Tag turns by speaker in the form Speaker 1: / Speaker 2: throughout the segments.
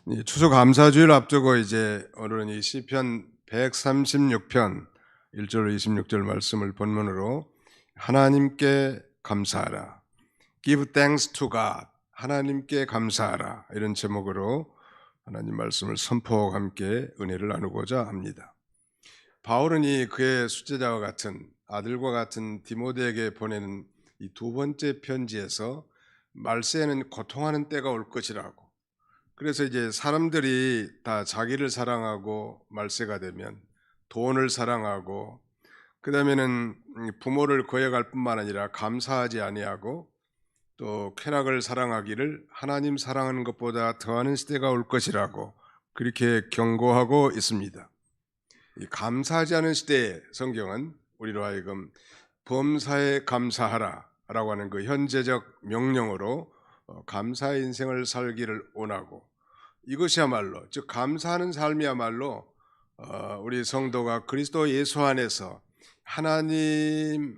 Speaker 1: 이 추수감사주일 앞두고 이제 오늘은 이 시편 136편 1절 26절 말씀을 본문으로 하나님께 감사하라. Give thanks to God. 하나님께 감사하라. 이런 제목으로 하나님 말씀을 선포와 함께 은혜를 나누고자 합니다. 바울은 이 그의 수제자와 같은 아들과 같은 디모데에게 보내는 이 두 번째 편지에서 말세에는 고통하는 때가 올 것이라고, 그래서 이제 사람들이 다 자기를 사랑하고 말세가 되면 돈을 사랑하고, 그다음에는 부모를 거역할 뿐만 아니라 감사하지 아니하고 또 쾌락을 사랑하기를 하나님 사랑하는 것보다 더하는 시대가 올 것이라고 그렇게 경고하고 있습니다. 이 감사하지 않은 시대에 성경은 우리로 하여금 범사에 감사하라라고 하는 그 현재적 명령으로 감사의 인생을 살기를 원하고, 이것이야말로 즉 감사하는 삶이야말로 우리 성도가 그리스도 예수 안에서 하나님을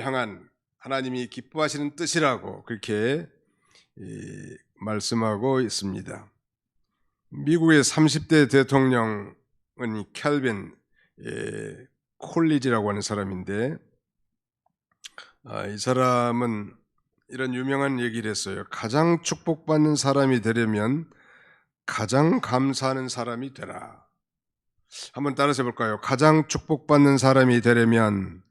Speaker 1: 향한 하나님이 기뻐하시는 뜻이라고 그렇게 말씀하고 있습니다. 미국의 30대 대통령은 캘빈 콜리지라고 하는 사람인데, 이 사람은 이런 유명한 얘기를 했어요. 가장 축복받는 사람이 되려면 가장 감사하는 사람이 되라. 한번 따라서 해볼까요? 가장 축복받는 사람이 되려면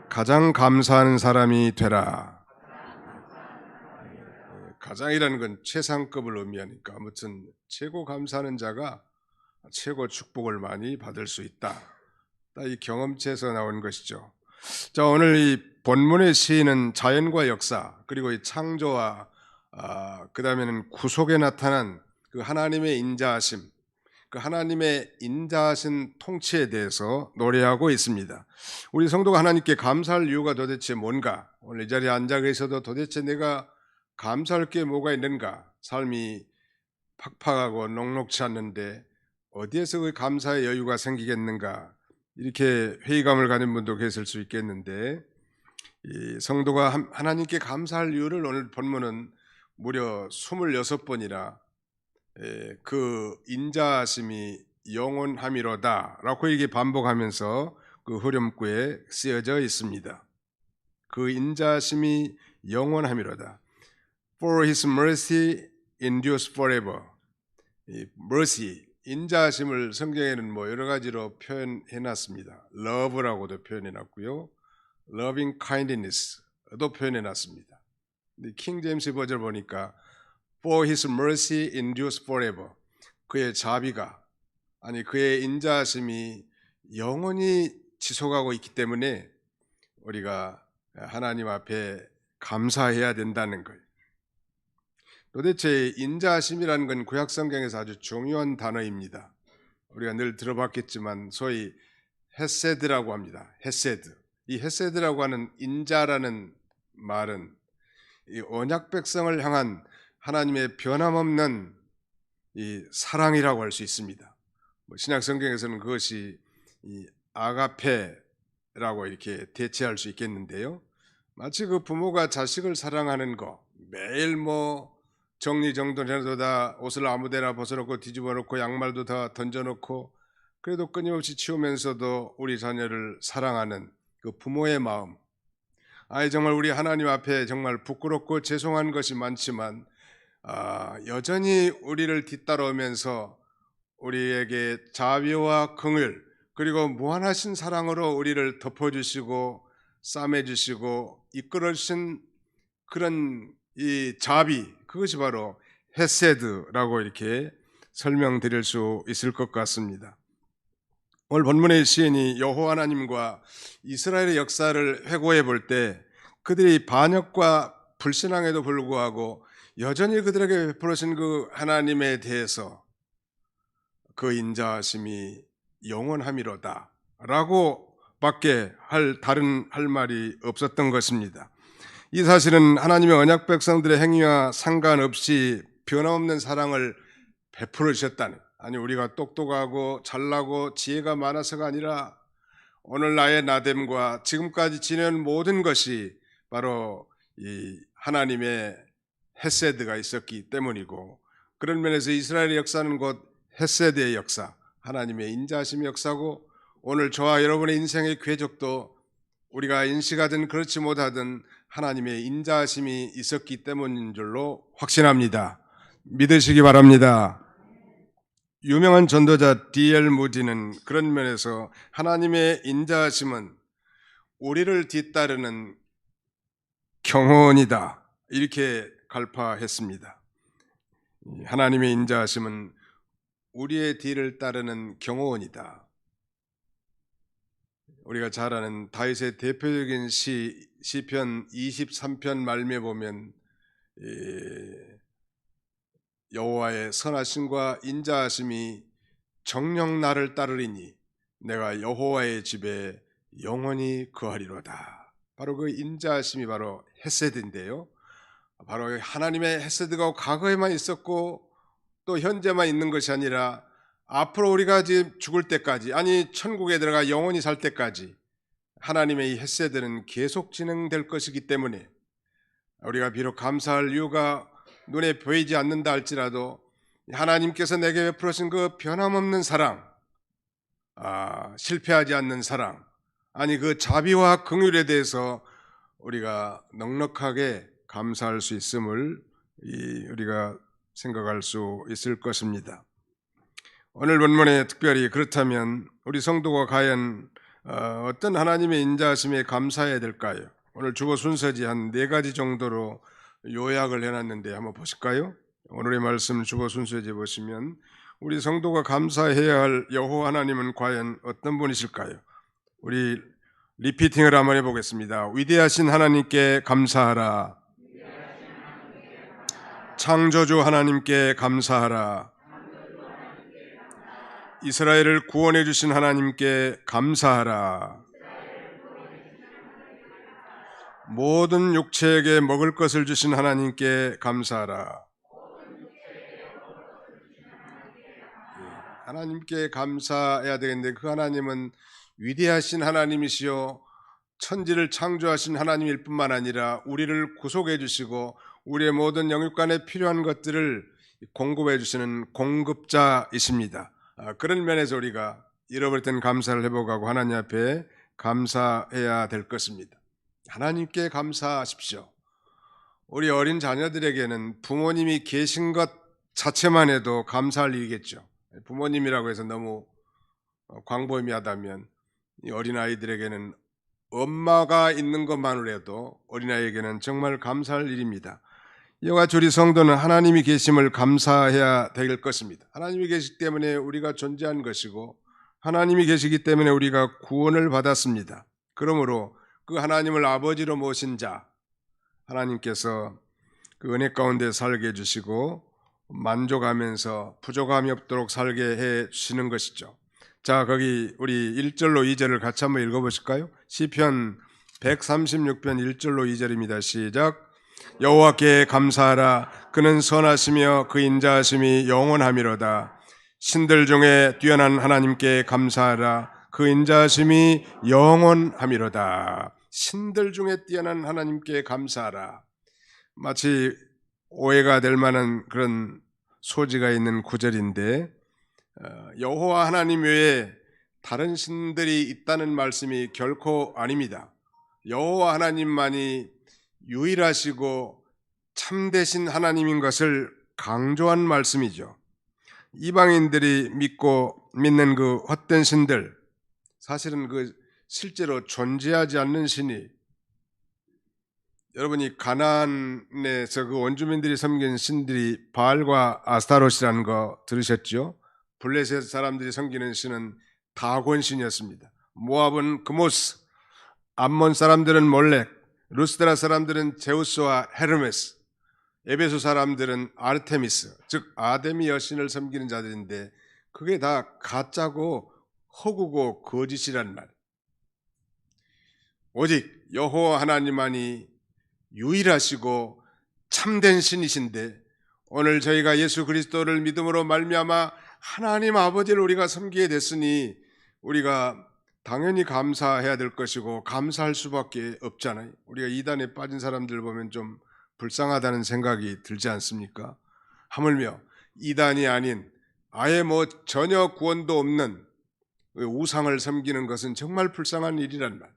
Speaker 1: 가장 감사하는 사람이 되라. 가장이라는 건 최상급을 의미하니까 아무튼 최고 감사하는 자가 최고 축복을 많이 받을 수 있다. 이 경험치에서 나온 것이죠. 자, 오늘 이 본문의 시인은 자연과 역사 그리고 이 창조와 그 다음에는 구속에 나타난 그 하나님의 인자하심, 그 하나님의 인자하신 통치에 대해서 노래하고 있습니다. 우리 성도가 하나님께 감사할 이유가 도대체 뭔가? 오늘 이 자리에 앉아 계셔도 도대체 내가 감사할 게 뭐가 있는가? 삶이 팍팍하고 녹록치 않는데 어디에서 그 감사의 여유가 생기겠는가? 이렇게 회의감을 가진 분도 계실 수 있겠는데, 이 성도가 하나님께 감사할 이유를 오늘 본문은 무려 26번이나 그 인자하심이 영원함이로다라고 이렇게 반복하면서 그 흐름구에 쓰여져 있습니다. 그 인자하심이 영원함이로다. For His mercy endures forever. 이 mercy, 인자하심을 성경에는 뭐 여러 가지로 표현해놨습니다. love라고도 표현해놨고요, loving kindness도 표현해놨습니다. 킹 제임스 버전 보니까 For His mercy endures forever. 그의 자비가 그의 인자하심이 영원히 지속하고 있기 때문에 우리가 하나님 앞에 감사해야 된다는 거예요. 도대체 인자하심이라는 건 구약 성경에서 아주 중요한 단어입니다. 우리가 늘 들어봤겠지만 소위 헤세드라고 합니다. 헤세드. 이 헤세드라고 하는 인자라는 말은 이 언약 백성을 향한 하나님의 변함없는 이 사랑이라고 할 수 있습니다. 신약 성경에서는 그것이 이 아가페라고 이렇게 대체할 수 있겠는데요. 마치 그 부모가 자식을 사랑하는 거, 매일 정리정돈해도 다 옷을 아무데나 벗어놓고 뒤집어놓고 양말도 다 던져놓고 그래도 끊임없이 치우면서도 우리 자녀를 사랑하는 그 부모의 마음. 정말 우리 하나님 앞에 정말 부끄럽고 죄송한 것이 많지만 여전히 우리를 뒤따라오면서 우리에게 자비와 긍휼 그리고 무한하신 사랑으로 우리를 덮어주시고 싸매주시고 이끌어주신 그런 이 자비, 그것이 바로 헤세드라고 이렇게 설명드릴 수 있을 것 같습니다. 오늘 본문의 시인이 여호와 하나님과 이스라엘의 역사를 회고해 볼 때 그들이 반역과 불신앙에도 불구하고 여전히 그들에게 베풀으신 그 하나님에 대해서 그 인자하심이 영원함이로다 라고 밖에 다른 할 말이 없었던 것입니다. 이 사실은 하나님의 언약 백성들의 행위와 상관없이 변함없는 사랑을 베풀어 주셨다는, 우리가 똑똑하고 잘나고 지혜가 많아서가 아니라 오늘 나의 나됨과 지금까지 지낸 모든 것이 바로 이 하나님의 헤세드가 있었기 때문이고, 그런 면에서 이스라엘의 역사는 곧 헤세드의 역사, 하나님의 인자하심의 역사고, 오늘 저와 여러분의 인생의 궤적도 우리가 인식하든 그렇지 못하든 하나님의 인자하심이 있었기 때문인 줄로 확신합니다. 믿으시기 바랍니다. 유명한 전도자 D.L. 무디는 그런 면에서 하나님의 인자하심은 우리를 뒤따르는 경호원이다, 이렇게 갈파했습니다. 하나님의 인자하심은 우리의 뒤를 따르는 경호원이다. 우리가 잘 아는 다윗의 대표적인 시편 23편 말미에 보면 여호와의 선하심과 인자하심이 정녕 나를 따르리니 내가 여호와의 집에 영원히 거하리로다. 바로 그 인자하심이 바로 헤세드인데요, 바로 하나님의 헤세드가 과거에만 있었고 또 현재만 있는 것이 아니라 앞으로 우리가 죽을 때까지, 아니 천국에 들어가 영원히 살 때까지 하나님의 이 헤세드는 계속 진행될 것이기 때문에 우리가 비록 감사할 이유가 눈에 보이지 않는다 할지라도 하나님께서 내게 베풀으신 그 변함없는 사랑, 실패하지 않는 사랑, 아니 그 자비와 긍휼에 대해서 우리가 넉넉하게 감사할 수 있음을 우리가 생각할 수 있을 것입니다. 오늘 본문에 특별히 그렇다면 우리 성도가 과연 어떤 하나님의 인자하심에 감사해야 될까요? 오늘 주보 순서지 한 4가지 정도로 요약을 해놨는데 한번 보실까요? 오늘의 말씀 주보 순서지 보시면 우리 성도가 감사해야 할 여호와 하나님은 과연 어떤 분이실까요? 우리 리피팅을 한번 해보겠습니다. 위대하신 하나님께 감사하라. 창조주 하나님께 감사하라. 이스라엘을 구원해 주신 하나님께 감사하라. 모든 육체에게 먹을 것을 주신 하나님께 감사하라. 하나님께 감사해야 되겠는데 그 하나님은 위대하신 하나님이시요 천지를 창조하신 하나님일 뿐만 아니라 우리를 구속해 주시고 우리의 모든 영육간에 필요한 것들을 공급해 주시는 공급자이십니다. 그런 면에서 우리가 잃어버릴 땐 감사를 회복하고 하나님 앞에 감사해야 될 것입니다. 하나님께 감사하십시오. 우리 어린 자녀들에게는 부모님이 계신 것 자체만 해도 감사할 일이겠죠. 부모님이라고 해서 너무 광범위하다면 이 어린아이들에게는 엄마가 있는 것만으로 해도 어린아이에게는 정말 감사할 일입니다. 이와 같이 우리 성도는 하나님이 계심을 감사해야 될 것입니다. 하나님이 계시기 때문에 우리가 존재한 것이고 하나님이 계시기 때문에 우리가 구원을 받았습니다. 그러므로 그 하나님을 아버지로 모신 자 하나님께서 그 은혜 가운데 살게 해주시고 만족하면서 부족함이 없도록 살게 해주시는 것이죠. 자, 거기 우리 1절로 2절을 같이 한번 읽어보실까요? 시편 136편 1절로 2절입니다. 시작. 여호와께 감사하라. 그는 선하시며 그 인자하심이 영원하미로다. 신들 중에 뛰어난 하나님께 감사하라. 그 인자하심이 영원하미로다. 신들 중에 뛰어난 하나님께 감사하라. 마치 오해가 될 만한 그런 소지가 있는 구절인데 여호와 하나님 외에 다른 신들이 있다는 말씀이 결코 아닙니다. 여호와 하나님만이 유일하시고 참되신 하나님인 것을 강조한 말씀이죠. 이방인들이 믿는 그 헛된 신들, 사실은 그 실제로 존재하지 않는 신이, 여러분이 가나안에서 그 원주민들이 섬긴 신들이 바알과 아스타롯이라는 거 들으셨죠? 블레셋 사람들이 섬기는 신은 다곤 신이었습니다. 모압은 그모스, 암몬 사람들은 몰렉, 루스드라 사람들은 제우스와 헤르메스, 에베소 사람들은 아르테미스, 즉 아데미 여신을 섬기는 자들인데 그게 다 가짜고 허구고 거짓이란 말. 오직 여호와 하나님만이 유일하시고 참된 신이신데 오늘 저희가 예수 그리스도를 믿음으로 말미암아 하나님 아버지를 우리가 섬기게 됐으니 우리가 당연히 감사해야 될 것이고 감사할 수밖에 없잖아요. 우리가 이단에 빠진 사람들 보면 좀 불쌍하다는 생각이 들지 않습니까? 하물며 이단이 아닌 아예 전혀 구원도 없는 우상을 섬기는 것은 정말 불쌍한 일이란 말.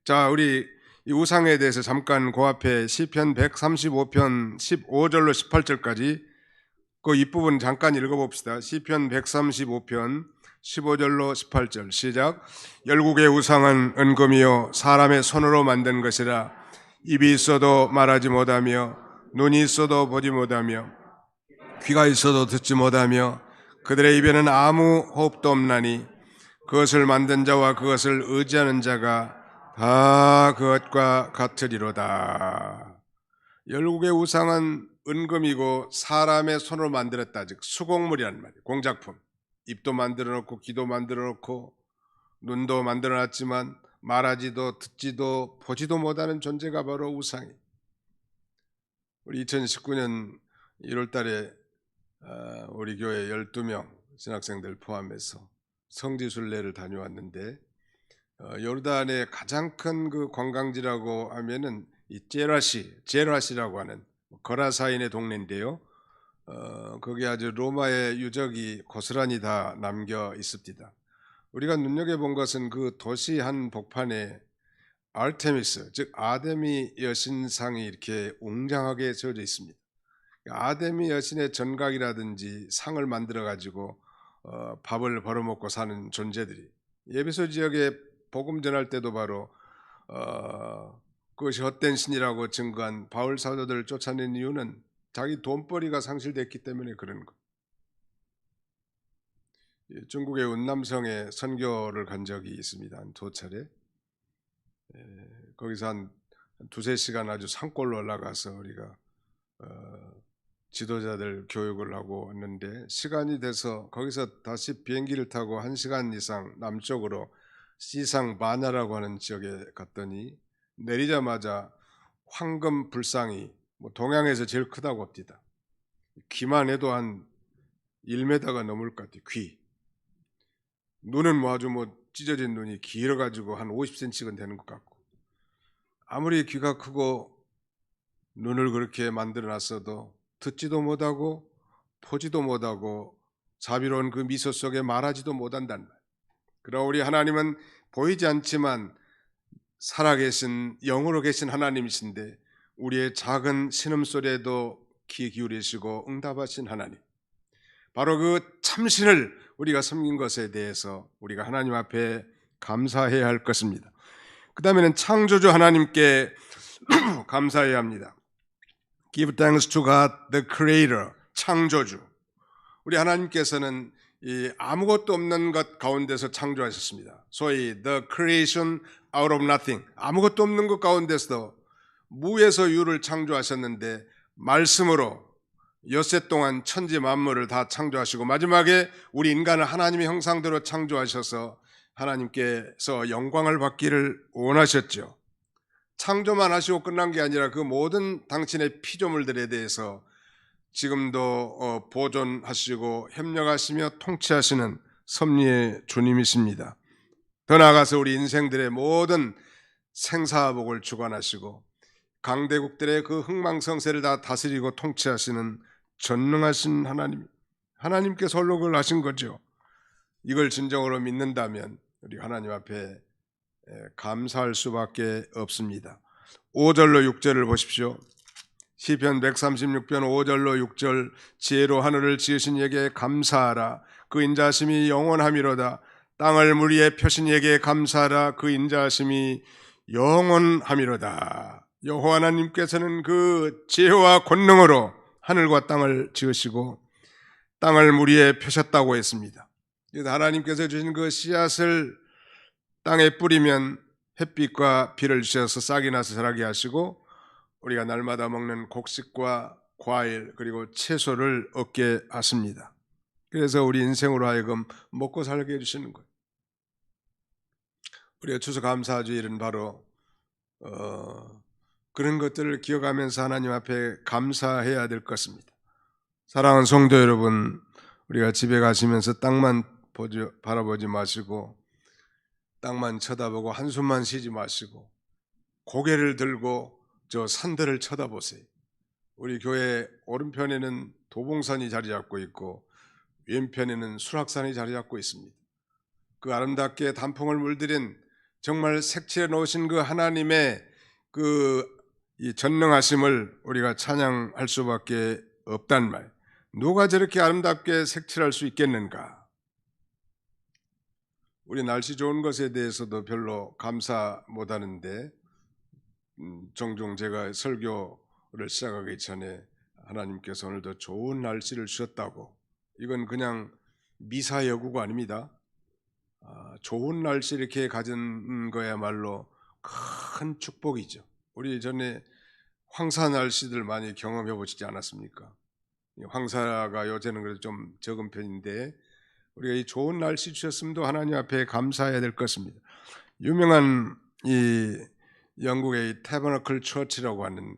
Speaker 1: 자, 우리 이 우상에 대해서 잠깐 그 앞에 시편 135편 15절로 18절까지 그 윗부분 잠깐 읽어봅시다. 시편 135편 15절로 18절 시작. 열국의 우상은 은금이요 사람의 손으로 만든 것이라. 입이 있어도 말하지 못하며 눈이 있어도 보지 못하며 귀가 있어도 듣지 못하며 그들의 입에는 아무 호흡도 없나니 그것을 만든 자와 그것을 의지하는 자가 다 그것과 같으리로다. 열국의 우상은 은금이고 사람의 손으로 만들었다. 즉 수공물이란 말이에요. 공작품. 입도 만들어 놓고 귀도 만들어 놓고 눈도 만들어 놨지만 말하지도 듣지도 보지도 못하는 존재가 바로 우상이에요. 우리 2019년 1월 달에 우리 교회 12명 신학생들 포함해서 성지순례를 다녀왔는데 요르단의 가장 큰 그 관광지라고 하면은 이 제라시라고 하는 거라사인의 동네인데요. 거기 아주 로마의 유적이 고스란히 다 남겨 있습니다. 우리가 눈여겨본 것은 그 도시 한 복판에 아르테미스, 즉 아데미 여신상이 이렇게 웅장하게 세워져 있습니다. 아데미 여신의 전각이라든지 상을 만들어 가지고 밥을 벌어먹고 사는 존재들이 에베소 지역에 복음 전할 때도 바로 그것이 헛된 신이라고 증거한 바울 사도들을 쫓아낸 이유는 자기 돈벌이가 상실됐기 때문에 그런 것. 중국의 운남성에 선교를 간 적이 있습니다. 한 2차례. 거기서 한 2-3시간 아주 산골로 올라가서 우리가 지도자들 교육을 하고 왔는데 시간이 돼서 거기서 다시 비행기를 타고 1시간 이상 남쪽으로 시상 바냐라고 하는 지역에 갔더니 내리자마자 황금 불상이 동양에서 제일 크다고 합니다. 귀만 해도 한 1m가 넘을 것 같아요. 귀. 눈은 아주 찢어진 눈이 길어가지고 한 50cm가 되는 것 같고 아무리 귀가 크고 눈을 그렇게 만들어놨어도 듣지도 못하고 보지도 못하고 자비로운 그 미소 속에 말하지도 못한단 말. 그러나 우리 하나님은 보이지 않지만 살아계신 영으로 계신 하나님이신데 우리의 작은 신음소리에도 귀 기울이시고 응답하신 하나님. 바로 그 참신을 우리가 섬긴 것에 대해서 우리가 하나님 앞에 감사해야 할 것입니다. 그 다음에는 창조주 하나님께 감사해야 합니다. Give thanks to God, the Creator, 창조주. 우리 하나님께서는 이 아무것도 없는 것 가운데서 창조하셨습니다. 소위 the creation out of nothing, 아무것도 없는 것 가운데서 무에서 유를 창조하셨는데 말씀으로 엿새 동안 천지 만물을 다 창조하시고 마지막에 우리 인간을 하나님의 형상대로 창조하셔서 하나님께서 영광을 받기를 원하셨죠. 창조만 하시고 끝난 게 아니라 그 모든 당신의 피조물들에 대해서 지금도 보존하시고 협력하시며 통치하시는 섭리의 주님이십니다. 더 나아가서 우리 인생들의 모든 생사복을 주관하시고 강대국들의 그 흥망성쇠를 다 다스리고 통치하시는 전능하신 하나님께서 홀로 그걸 하신 거죠. 이걸 진정으로 믿는다면 우리 하나님 앞에 감사할 수밖에 없습니다. 5절로 6절을 보십시오. 시편 136편 5절로 6절 지혜로 하늘을 지으신 이에게 감사하라. 그 인자하심이 영원함이로다. 땅을 물 위에 펴신 이에게 감사하라. 그 인자하심이 영원함이로다. 여호와 하나님께서는 그 지혜와 권능으로 하늘과 땅을 지으시고 땅을 물 위에 펴셨다고 했습니다. 하나님께서 주신 그 씨앗을 땅에 뿌리면 햇빛과 비를 주셔서 싹이 나서 자라게 하시고 우리가 날마다 먹는 곡식과 과일 그리고 채소를 얻게 하십니다. 그래서 우리 인생으로 하여금 먹고 살게 해주시는 거예요. 우리가 추수감사주일은 바로 그런 것들을 기억하면서 하나님 앞에 감사해야 될 것입니다. 사랑하는 성도 여러분, 우리가 집에 가시면서 땅만 바라보지 마시고 땅만 쳐다보고 한숨만 쉬지 마시고 고개를 들고 저 산들을 쳐다보세요. 우리 교회 오른편에는 도봉산이 자리 잡고 있고 왼편에는 수락산이 자리 잡고 있습니다. 그 아름답게 단풍을 물들인 정말 색칠해 놓으신 그 하나님의 이 전능하심을 우리가 찬양할 수밖에 없단 말. 누가 저렇게 아름답게 색칠할 수 있겠는가? 우리 날씨 좋은 것에 대해서도 별로 감사 못하는데 종종 제가 설교를 시작하기 전에 하나님께서 오늘도 좋은 날씨를 주셨다고, 이건 그냥 미사여구가 아닙니다. 좋은 날씨 이렇게 가진 거야말로 큰 축복이죠. 우리 전에 황사 날씨들 많이 경험해 보시지 않았습니까? 황사가 요새는 그래도 좀 적은 편인데 우리가 이 좋은 날씨 주셨음도 하나님 앞에 감사해야 될 것입니다. 유명한 이 영국의 태버너클 처치라고 하는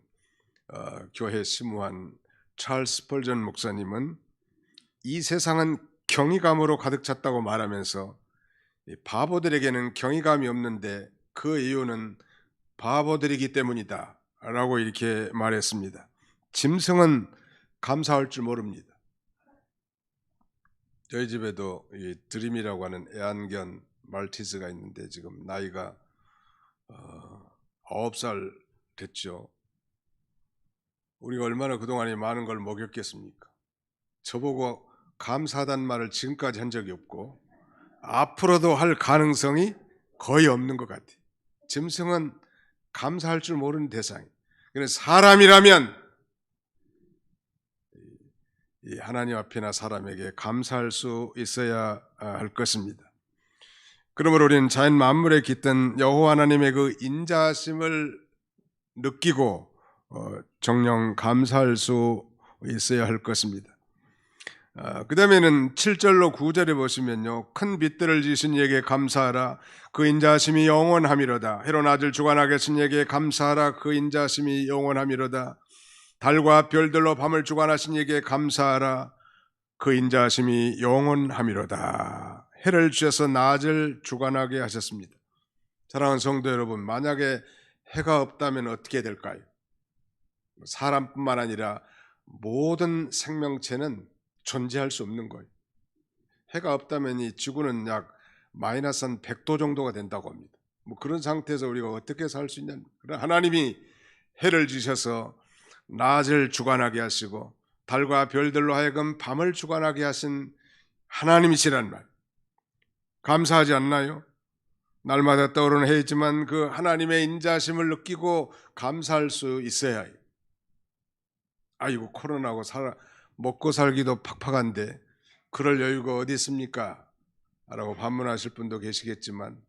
Speaker 1: 교회 심무한 찰스 스펄전 목사님은 이 세상은 경이감으로 가득 찼다고 말하면서 바보들에게는 경이감이 없는데 그 이유는 바보들이기 때문이다 라고 이렇게 말했습니다. 짐승은 감사할 줄 모릅니다. 저희 집에도 이 드림이라고 하는 애완견 말티즈가 있는데 지금 나이가 9살 됐죠. 우리가 얼마나 그동안에 많은 걸 먹였겠습니까? 저보고 감사하다는 말을 지금까지 한 적이 없고 앞으로도 할 가능성이 거의 없는 것 같아요. 짐승은 감사할 줄 모르는 대상이. 그래서 사람이라면 이 하나님 앞이나 사람에게 감사할 수 있어야 할 것입니다. 그러므로 우리는 자연 만물에 깃든 여호와 하나님의 그 인자하심을 느끼고 정녕 감사할 수 있어야 할 것입니다. 그 다음에는 7절로 9절에 보시면요, 큰 빛들을 지으신 이에게 감사하라. 그 인자하심이 영원함이로다. 해로 낮을 주관하게 하신 이에게 감사하라. 그 인자하심이 영원함이로다. 달과 별들로 밤을 주관하신 이에게 감사하라. 그 인자하심이 영원함이로다. 해를 주셔서 낮을 주관하게 하셨습니다. 사랑하는 성도 여러분, 만약에 해가 없다면 어떻게 될까요? 사람뿐만 아니라 모든 생명체는 존재할 수 없는 거예요. 해가 없다면 이 지구는 약 마이너스 한 100도 정도가 된다고 합니다. 그런 상태에서 우리가 어떻게 살 수 있냐. 하나님이 해를 주셔서 낮을 주관하게 하시고 달과 별들로 하여금 밤을 주관하게 하신 하나님이시란 말, 감사하지 않나요? 날마다 떠오르는 해이지만 그 하나님의 인자심을 느끼고 감사할 수 있어야 해요. 아이고, 코로나고 먹고 살기도 팍팍한데 그럴 여유가 어디 있습니까? 라고 반문하실 분도 계시겠지만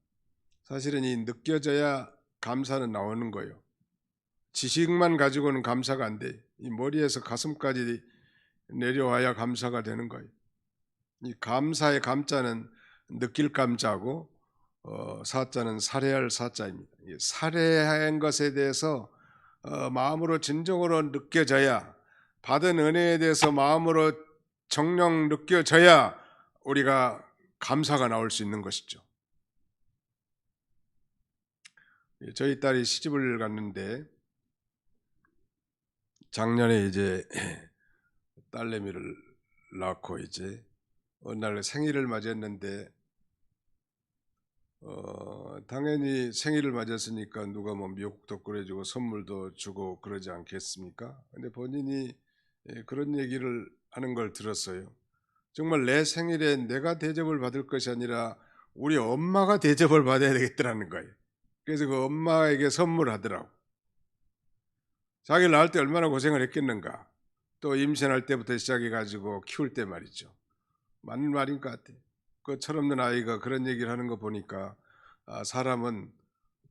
Speaker 1: 사실은 이 느껴져야 감사는 나오는 거예요. 지식만 가지고는 감사가 안 돼. 이 머리에서 가슴까지 내려와야 감사가 되는 거예요. 이 감사의 감자는 느낄 감자고 사자는 살해할 사자입니다. 살해한 것에 대해서 마음으로 진정으로 느껴져야, 받은 은혜에 대해서 마음으로 정녕 느껴져야 우리가 감사가 나올 수 있는 것이죠. 저희 딸이 시집을 갔는데 작년에 이제 딸내미를 낳고 이제 어느 날 생일을 맞이했는데 당연히 생일을 맞았으니까 누가 뭐 미역국도 끓여주고 선물도 주고 그러지 않겠습니까? 근데 본인이 그런 얘기를 하는 걸 들었어요. 정말 내 생일에 내가 대접을 받을 것이 아니라 우리 엄마가 대접을 받아야 되겠더라는 거예요. 그래서 그 엄마에게 선물하더라고. 자기를 낳을 때 얼마나 고생을 했겠는가. 또 임신할 때부터 시작해가지고 키울 때 말이죠. 맞는 말인 것 같아요. 그 철없는 아이가 그런 얘기를 하는 거 보니까 사람은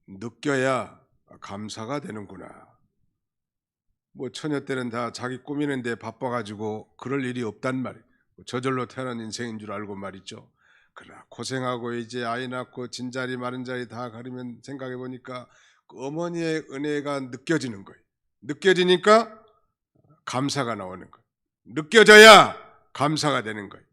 Speaker 1: 느껴야 감사가 되는구나. 뭐 처녀 때는 다 자기 꾸미는데 바빠가지고 그럴 일이 없단 말이에요. 저절로 태어난 인생인 줄 알고 말이죠. 그러나 고생하고 이제 아이 낳고 진자리 마른 자리 다 가리면 생각해 보니까 그 어머니의 은혜가 느껴지는 거예요. 느껴지니까 감사가 나오는 거예요. 느껴져야 감사가 되는 거예요.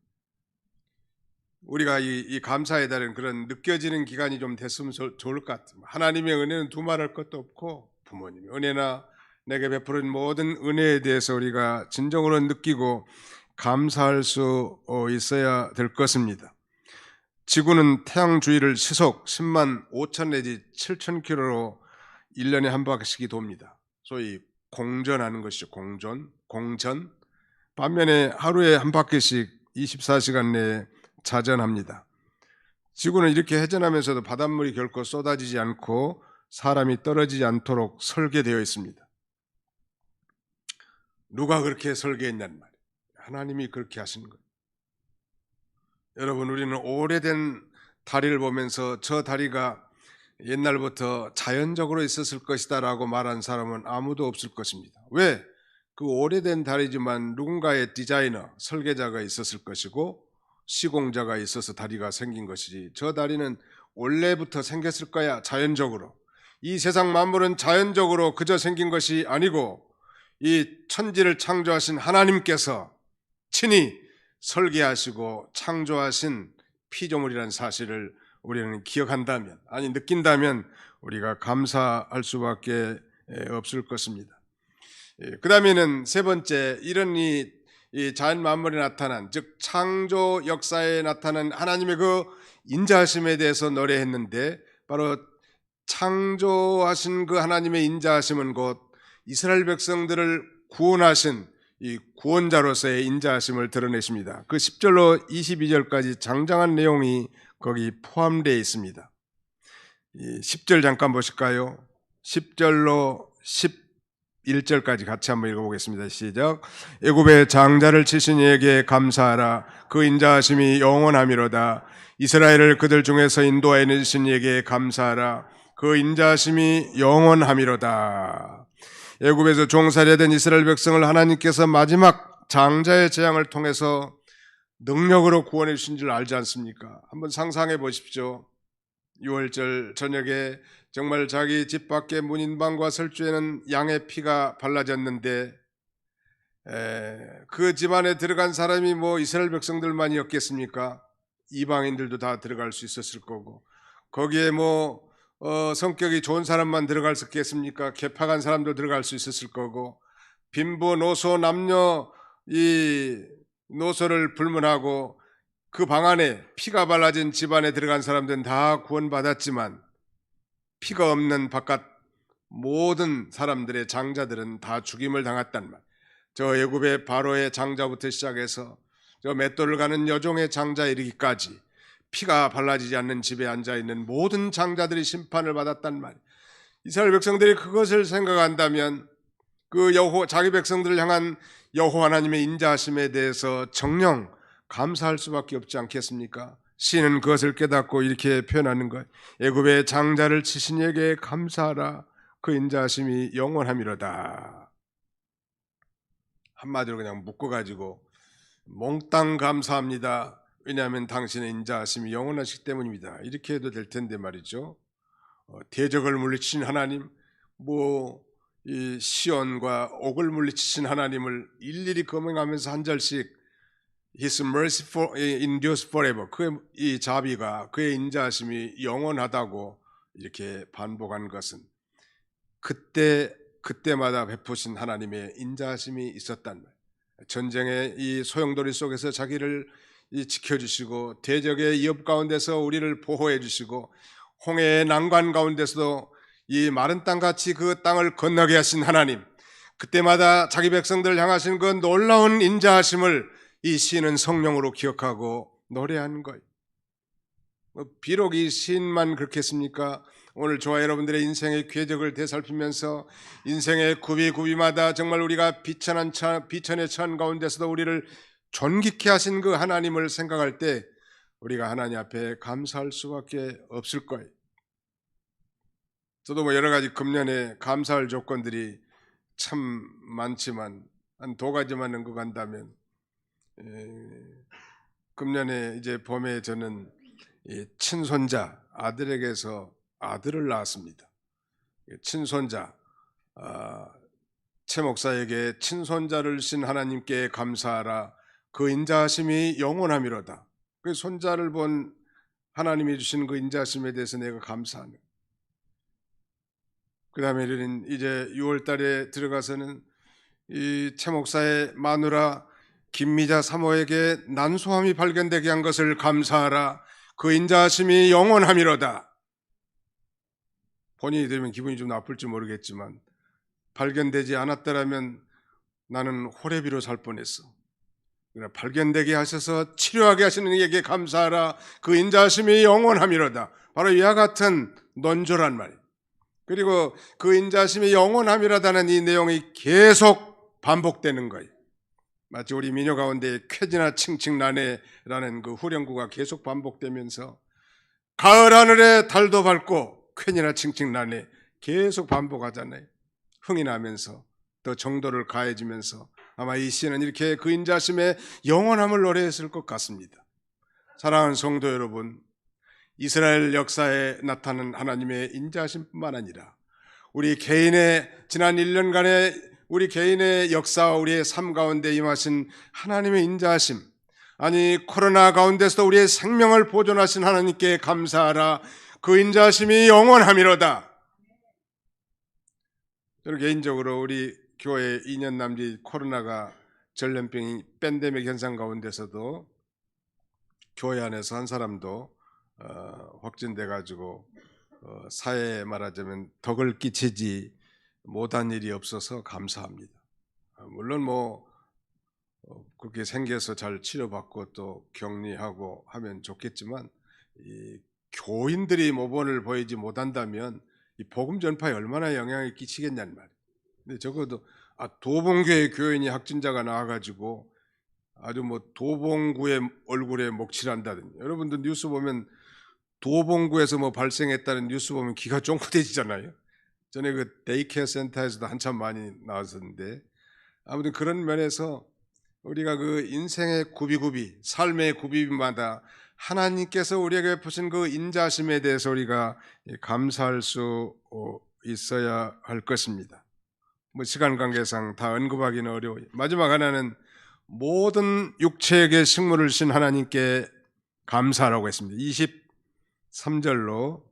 Speaker 1: 우리가 이 감사에 따른 그런 느껴지는 기간이 좀 됐으면 좋을 것 같아요. 하나님의 은혜는 두말할 것도 없고 부모님의 은혜나 내게 베푸는 모든 은혜에 대해서 우리가 진정으로 느끼고 감사할 수 있어야 될 것입니다. 지구는 태양 주위를 시속 10만 5천 내지 7천 킬로로 1년에 한 바퀴씩이 돕니다. 소위 공전하는 것이죠. 공전. 반면에 하루에 한 바퀴씩 24시간 내에 자전합니다. 지구는 이렇게 회전하면서도 바닷물이 결코 쏟아지지 않고 사람이 떨어지지 않도록 설계되어 있습니다. 누가 그렇게 설계했냔 말이에요. 하나님이 그렇게 하신 거예요. 여러분, 우리는 오래된 다리를 보면서 저 다리가 옛날부터 자연적으로 있었을 것이다 라고 말한 사람은 아무도 없을 것입니다. 왜? 그 오래된 다리지만 누군가의 디자이너, 설계자가 있었을 것이고 시공자가 있어서 다리가 생긴 것이지, 저 다리는 원래부터 생겼을 거야, 자연적으로. 이 세상 만물은 자연적으로 그저 생긴 것이 아니고 이 천지를 창조하신 하나님께서 친히 설계하시고 창조하신 피조물이라는 사실을 우리는 기억한다면, 아니 느낀다면 우리가 감사할 수밖에 없을 것입니다. 그 다음에는 세 번째, 이런 이 자연 만물에 나타난, 즉 창조 역사에 나타난 하나님의 그 인자하심에 대해서 노래했는데, 바로 창조하신 그 하나님의 인자하심은 곧 이스라엘 백성들을 구원하신 이 구원자로서의 인자하심을 드러내십니다. 그 10절로 22절까지 장장한 내용이 거기 포함되어 있습니다. 10절 잠깐 보실까요? 10절로 11절까지 같이 한번 읽어보겠습니다. 시작. 애굽의 장자를 치신 이에게 감사하라. 그 인자하심이 영원하미로다. 이스라엘을 그들 중에서 인도하여 내신 이에게 감사하라. 그 인자하심이 영원하미로다. 애굽에서 종살이하던 이스라엘 백성을 하나님께서 마지막 장자의 재앙을 통해서 능력으로 구원해 주신 줄 알지 않습니까? 한번 상상해 보십시오. 6월절 저녁에 정말 자기 집 밖에 문인방과 설주에는 양의 피가 발라졌는데, 그 집안에 들어간 사람이 뭐 이스라엘 백성들만이었겠습니까? 이방인들도 다 들어갈 수 있었을 거고, 거기에 뭐 성격이 좋은 사람만 들어갈 수 있겠습니까? 개팍한 사람도 들어갈 수 있었을 거고, 빈부 노소 남녀 이 노소를 불문하고 그 방 안에 피가 발라진 집안에 들어간 사람들은 다 구원받았지만, 피가 없는 바깥 모든 사람들의 장자들은 다 죽임을 당했단 말. 저 애굽의 바로의 장자부터 시작해서 저 맷돌을 가는 여종의 장자에 이르기까지 피가 발라지지 않는 집에 앉아있는 모든 장자들이 심판을 받았단 말. 이스라엘 백성들이 그것을 생각한다면 그 자기 백성들을 향한 여호와 하나님의 인자하심에 대해서 정녕 감사할 수밖에 없지 않겠습니까? 시는 그것을 깨닫고 이렇게 표현하는 것. 애굽의 장자를 치신 이에게 감사하라. 그 인자하심이 영원함이로다. 한마디로 그냥 묶어가지고 몽땅 감사합니다. 왜냐하면 당신의 인자하심이 영원하시기 때문입니다. 이렇게 해도 될 텐데 말이죠. 대적을 물리치신 하나님, 이 시온과 옥을 물리치신 하나님을 일일이 거명하면서 한 절씩 His mercy endures forever, 그의 이 자비가, 그의 인자하심이 영원하다고 이렇게 반복한 것은 그때마다 베푸신 하나님의 인자하심이 있었단 말이에요. 전쟁의 이 소용돌이 속에서 자기를 지켜주시고, 대적의 위협 가운데서 우리를 보호해 주시고, 홍해의 난관 가운데서도 이 마른 땅같이 그 땅을 건너게 하신 하나님, 그때마다 자기 백성들을 향하신 그 놀라운 인자하심을 이 시인은 성령으로 기억하고 노래하는 거예요. 비록 이 시인만 그렇겠습니까? 오늘 저와 여러분들의 인생의 궤적을 되살피면서 인생의 구비구비마다 정말 우리가 비천의 천 가운데서도 우리를 존귀케 하신 그 하나님을 생각할 때 우리가 하나님 앞에 감사할 수밖에 없을 거예요. 저도 여러 가지 금년에 감사할 조건들이 참 많지만 한 두 가지만 언급한다면, 금년에 이제 봄에 저는 친손자 아들에게서 아들을 낳았습니다. 친손자, 최 목사에게 친손자를 주신 하나님께 감사하라. 그 인자하심이 영원함이로다. 그 손자를 본 하나님이 주신 그 인자하심에 대해서 내가 감사하네. 그다음에 우리는 이제 6월 달에 들어가서는 이 최 목사의 마누라 김미자 사모에게 난소암이 발견되게 한 것을 감사하라. 그 인자하심이 영원함이로다. 본인이 들으면 기분이 좀 나쁠지 모르겠지만 발견되지 않았더라면 나는 호레비로 살 뻔했어. 그러나 발견되게 하셔서 치료하게 하시는 이에게 감사하라. 그 인자하심이 영원함이로다. 바로 이와 같은 논조란 말이에요. 그리고 그 인자하심이 영원함이라다는 이 내용이 계속 반복되는 거예요. 마치 우리 민요 가운데 쾌지나 칭칭나네라는 그 후렴구가 계속 반복되면서 가을 하늘에 달도 밝고 쾌지나 칭칭나네 계속 반복하잖아요. 흥이 나면서 더 정도를 가해지면서 아마 이 시는 이렇게 그 인자하심의 영원함을 노래했을 것 같습니다. 사랑하는 성도 여러분, 이스라엘 역사에 나타난 하나님의 인자하심뿐만 아니라 우리 개인의 지난 1년간의 우리 개인의 역사와 우리의 삶 가운데 임하신 하나님의 인자하심, 아니 코로나 가운데서도 우리의 생명을 보존하신 하나님께 감사하라. 그 인자하심이 영원함이로다. 저는 개인적으로 우리 교회 2년 남짓 코로나가 전염병이 팬데믹 현상 가운데서도 교회 안에서 한 사람도 확진돼 가지고 사회에 말하자면 덕을 끼치지 못한 일이 없어서 감사합니다. 물론 그렇게 생겨서 잘 치료받고 또 격리하고 하면 좋겠지만 이 교인들이 모범을 보이지 못한다면 이 복음 전파에 얼마나 영향을 끼치겠냐는 말이에요. 근데 적어도 도봉교회 교인이 확진자가 나와가지고 아주 도봉구의 얼굴에 목칠한다든지, 여러분들 뉴스 보면 도봉구에서 발생했다는 뉴스 보면 기가 쫑긋해지잖아요. 전에 그 데이케어 센터에서도 한참 많이 나왔었는데, 아무튼 그런 면에서 우리가 그 인생의 구비구비, 삶의 구비마다 하나님께서 우리에게 베푸신 그 인자심에 대해서 우리가 감사할 수 있어야 할 것입니다. 시간 관계상 다 언급하기는 어려워요. 마지막 하나는 모든 육체에게 식물을 신 하나님께 감사하라고 했습니다. 23절로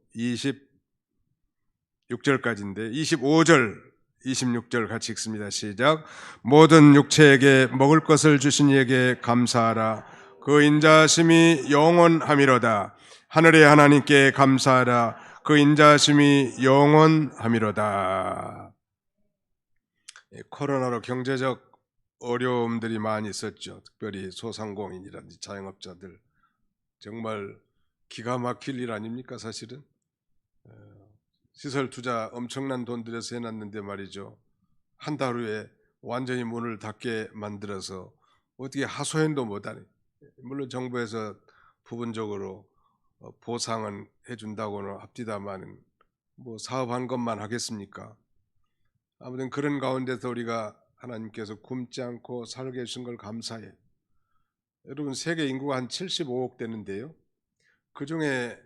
Speaker 1: 26절까지인데 25절, 26절 같이 읽습니다. 시작. 모든 육체에게 먹을 것을 주신 이에게 감사하라. 그 인자하심이 영원함이로다. 하늘의 하나님께 감사하라. 그 인자하심이 영원함이로다. 코로나로 경제적 어려움들이 많이 있었죠. 특별히 소상공인이라든지 자영업자들 정말 기가 막힐 일 아닙니까? 사실은 시설 투자 엄청난 돈 들여서 해놨는데 말이죠, 한 달 후에 완전히 문을 닫게 만들어서 어떻게 하소연도 못하네. 물론 정부에서 부분적으로 보상은 해준다고는 합디다마는 사업한 것만 하겠습니까? 아무튼 그런 가운데서 우리가 하나님께서 굶지 않고 살게 해주신 걸 감사해요. 여러분, 세계 인구가 한 75억 되는데요, 그 중에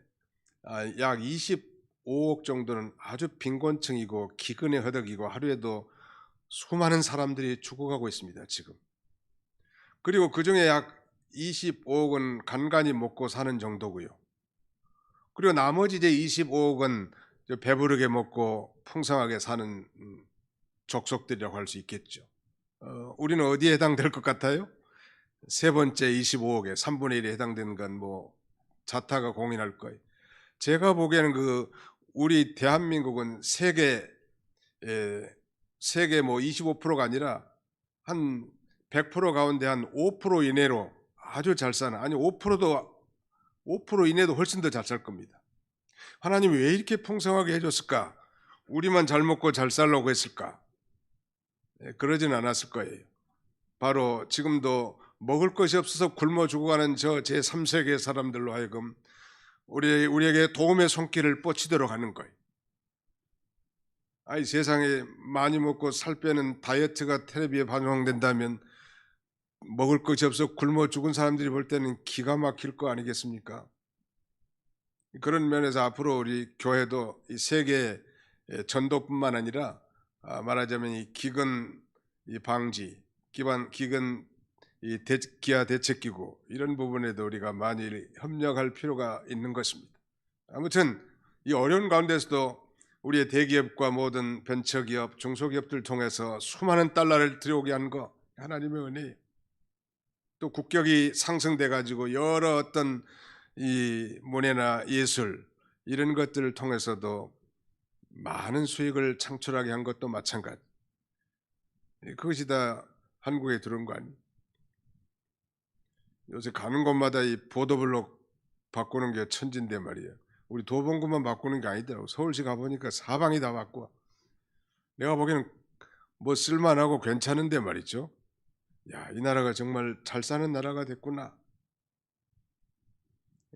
Speaker 1: 약 25억 정도는 아주 빈곤층이고 기근에 허덕이고 하루에도 수많은 사람들이 죽어가고 있습니다, 지금. 그리고 그 중에 약 25억은 간간히 먹고 사는 정도고요. 그리고 나머지 이제 25억은 배부르게 먹고 풍성하게 사는 족속들이라고 할 수 있겠죠. 우리는 어디에 해당될 것 같아요? 세 번째 25억에 3분의 1에 해당되는 건 자타가 공인할 거예요. 제가 보기에는 우리 대한민국은 세계 25%가 아니라 한 100% 가운데 한 5% 이내로 아주 잘 사는, 아니 5% 이내도 훨씬 더 잘 살 겁니다. 하나님이 왜 이렇게 풍성하게 해줬을까? 우리만 잘 먹고 잘 살려고 했을까? 그러진 않았을 거예요. 바로 지금도 먹을 것이 없어서 굶어 죽어가는 저 제3세계 사람들로 하여금 우리에게 도움의 손길을 뻗치도록 하는 거예요. 아니, 세상에 많이 먹고 살 빼는 다이어트가 텔레비에 방송된다면 먹을 것이 없어 굶어 죽은 사람들이 볼 때는 기가 막힐 거 아니겠습니까? 그런 면에서 앞으로 우리 교회도 이 세계 전도뿐만 아니라 말하자면 이 기근 방지, 기근 기아 대책기구 이런 부분에도 우리가 많이 협력할 필요가 있는 것입니다. 아무튼 이 어려운 가운데서도 우리의 대기업과 모든 벤처기업, 중소기업들 통해서 수많은 달러를 들여오게 한 거 하나님의 은혜예요. 또 국격이 상승돼 가지고 여러 어떤 이 문예나 예술 이런 것들을 통해서도 많은 수익을 창출하게 한 것도 마찬가지. 그것이 다 한국에 들어온 거 아니에요. 요새 가는 곳마다 이 보도블록 바꾸는 게 천진데 말이에요. 우리 도봉구만 바꾸는 게 아니더라고. 서울시 가보니까 사방이 다 바꿔. 내가 보기에는 뭐 쓸만하고 괜찮은데 말이죠. 야, 이 나라가 정말 잘 사는 나라가 됐구나.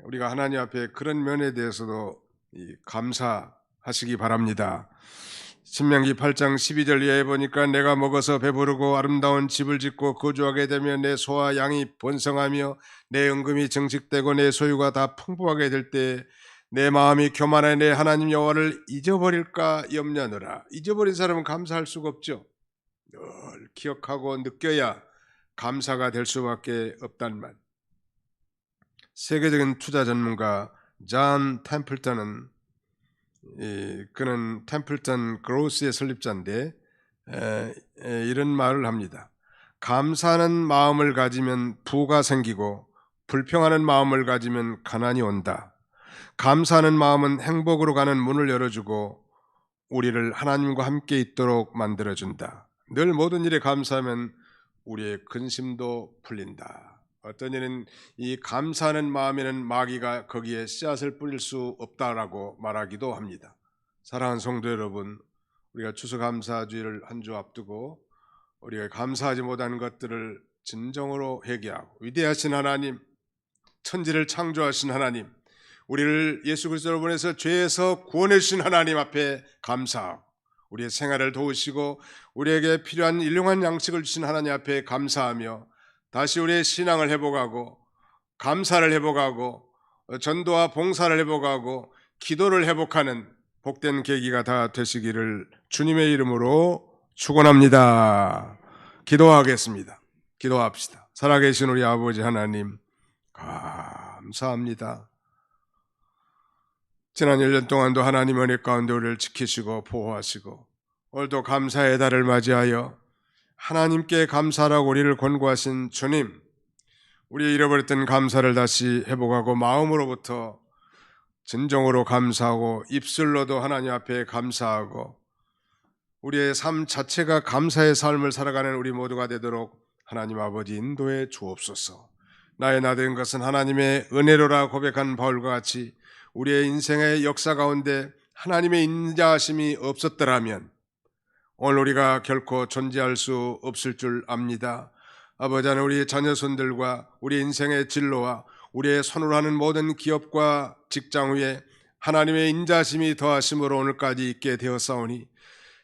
Speaker 1: 우리가 하나님 앞에 그런 면에 대해서도 감사하시기 바랍니다. 신명기 8장 12절 이하에 보니까 내가 먹어서 배부르고 아름다운 집을 짓고 거주하게 되면 내 소와 양이 번성하며 내 은금이 정식되고 내 소유가 다 풍부하게 될 때 내 마음이 교만해 내 하나님 여호와를 잊어버릴까 염려하노라. 잊어버린 사람은 감사할 수가 없죠. 늘 기억하고 느껴야 감사가 될 수밖에 없단 말. 세계적인 투자 전문가 존 템플턴은 그는 템플턴 그로스의 설립자인데 이런 말을 합니다. 감사하는 마음을 가지면 부가 생기고 불평하는 마음을 가지면 가난이 온다. 감사하는 마음은 행복으로 가는 문을 열어주고 우리를 하나님과 함께 있도록 만들어준다. 늘 모든 일에 감사하면 우리의 근심도 풀린다. 어떤 일은 이 감사하는 마음에는 마귀가 거기에 씨앗을 뿌릴 수 없다라고 말하기도 합니다. 사랑하는 성도 여러분, 우리가 추수감사주의를 한 주 앞두고 우리가 감사하지 못하는 것들을 진정으로 회개하고 위대하신 하나님, 천지를 창조하신 하나님, 우리를 예수 그리스도로 보내서 죄에서 구원해 주신 하나님 앞에 감사하고 우리의 생활을 도우시고 우리에게 필요한 일용한 양식을 주신 하나님 앞에 감사하며 다시 우리의 신앙을 회복하고 감사를 회복하고 전도와 봉사를 회복하고 기도를 회복하는 복된 계기가 다 되시기를 주님의 이름으로 축원합니다. 기도하겠습니다. 기도합시다. 살아계신 우리 아버지 하나님 감사합니다. 지난 1년 동안도 하나님 은혜 가운데 우리를 지키시고 보호하시고 오늘도 감사의 달을 맞이하여 하나님께 감사하라고 우리를 권고하신 주님, 우리의 잃어버렸던 감사를 다시 회복하고 마음으로부터 진정으로 감사하고 입술로도 하나님 앞에 감사하고 우리의 삶 자체가 감사의 삶을 살아가는 우리 모두가 되도록 하나님 아버지 인도해 주옵소서. 나의 나된 것은 하나님의 은혜로라 고백한 바울과 같이 우리의 인생의 역사 가운데 하나님의 인자하심이 없었더라면 오늘 우리가 결코 존재할 수 없을 줄 압니다. 아버지 하나님, 우리 자녀손들과 우리 인생의 진로와 우리의 손으로 하는 모든 기업과 직장 위에 하나님의 인자하심이 더하심으로 오늘까지 있게 되었사오니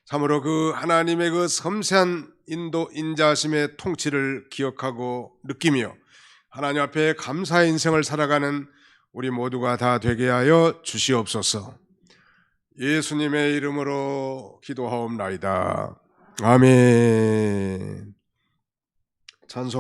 Speaker 1: 참으로 그 하나님의 그 섬세한 인자하심의 통치를 기억하고 느끼며 하나님 앞에 감사의 인생을 살아가는 우리 모두가 다 되게 하여 주시옵소서. 예수님의 이름으로 기도하옵나이다. 아멘. 찬송